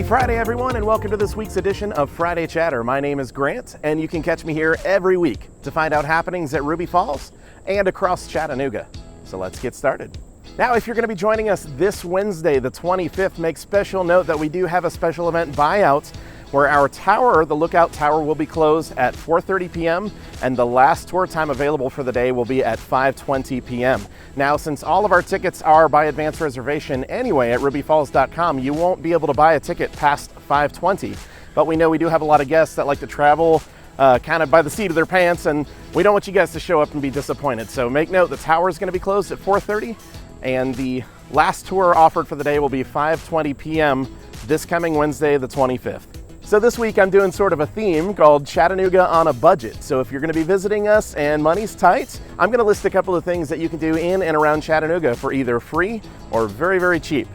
Friday, everyone, and welcome to this week's edition of Friday Chatter. My name is Grant, and you can catch me here every week to find out happenings at Ruby Falls and across Chattanooga. So let's get started. Now, if you're going to be joining us this Wednesday, the 25th, make special note that we do have a special event buyout where our tower, the Lookout Tower, will be closed at 4:30 p.m. and the last tour time available for the day will be at 5:20 p.m. Now, since all of our tickets are by advance reservation anyway at rubyfalls.com, you won't be able to buy a ticket past 5:20. But we know we do have a lot of guests that like to travel kind of by the seat of their pants, and we don't want you guys to show up and be disappointed. So make note, the tower is going to be closed at 4:30 and the last tour offered for the day will be 5:20 p.m. this coming Wednesday, the 25th. So this week I'm doing sort of a theme called Chattanooga on a Budget. So if you're going to be visiting us and money's tight, I'm going to list a couple of things that you can do in and around Chattanooga for either free or very, very cheap.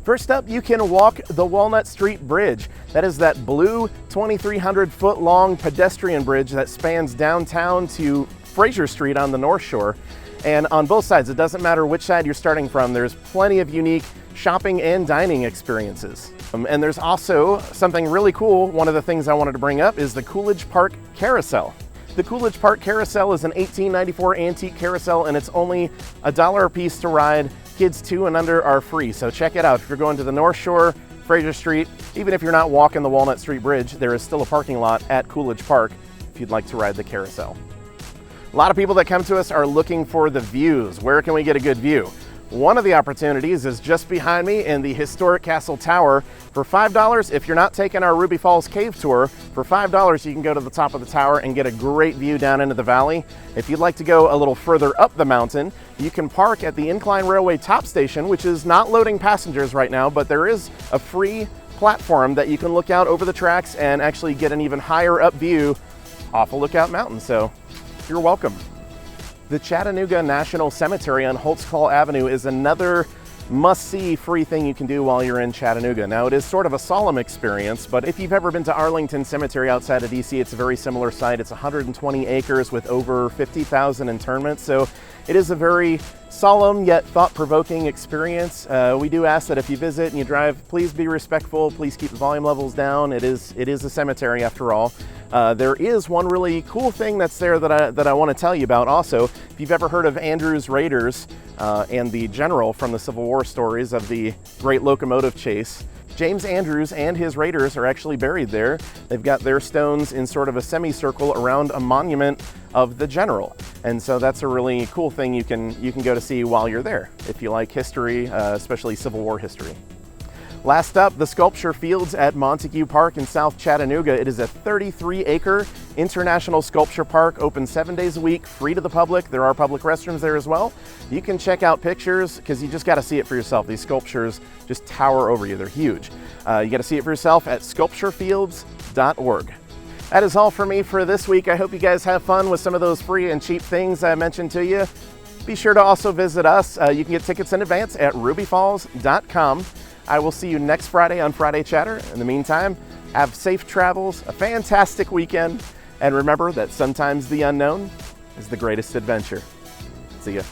First up, you can walk the Walnut Street Bridge. That is that blue 2,300 foot long pedestrian bridge that spans downtown to Fraser Street on the North Shore. And on both sides, it doesn't matter which side you're starting from, there's plenty of unique shopping and dining experiences. And there's also something really cool. One of the things I wanted to bring up is the Coolidge Park Carousel. The Coolidge Park Carousel is an 1894 antique carousel, and it's only $1 a piece to ride. Kids 2 and under are free, so check it out. If you're going to the North Shore, Fraser Street, even if you're not walking the Walnut Street Bridge, there is still a parking lot at Coolidge Park if you'd like to ride the carousel. A lot of people that come to us are looking for the views. Where can we get a good view? One of the opportunities is just behind me in the historic Castle Tower. For $5, if you're not taking our Ruby Falls Cave Tour, for $5 you can go to the top of the tower and get a great view down into the valley. If you'd like to go a little further up the mountain, you can park at the Incline Railway top station, which is not loading passengers right now, but there is a free platform that you can look out over the tracks and actually get an even higher up view off of Lookout Mountain, so you're welcome. The Chattanooga National Cemetery on Holtzclaw Avenue is another must-see free thing you can do while you're in Chattanooga. Now, it is sort of a solemn experience, but if you've ever been to Arlington Cemetery outside of DC, it's a very similar site. It's 120 acres with over 50,000 interments, so it is a very solemn yet thought-provoking experience. We do ask that if you visit and you drive, please be respectful, please keep the volume levels down. It is a cemetery after all. There is one really cool thing that's there that I want to tell you about also. If you've ever heard of Andrew's Raiders and the general from the Civil War stories of the Great Locomotive Chase, James Andrews and his Raiders are actually buried there. They've got their stones in sort of a semicircle around a monument of the general. And so that's a really cool thing you can go to see while you're there, if you like history, especially Civil War history. Last up, the Sculpture Fields at Montague Park in South Chattanooga. It is a 33-acre international sculpture park, open 7 days a week, free to the public. There are public restrooms there as well. You can check out pictures because you just got to see it for yourself. These sculptures just tower over you. They're huge. You got to see it for yourself at sculpturefields.org. That is all for me for this week. I hope you guys have fun with some of those free and cheap things I mentioned to you. Be sure to also visit us. You can get tickets in advance at rubyfalls.com. I will see you next Friday on Friday Chatter. In the meantime, have safe travels, a fantastic weekend, and remember that sometimes the unknown is the greatest adventure. See ya.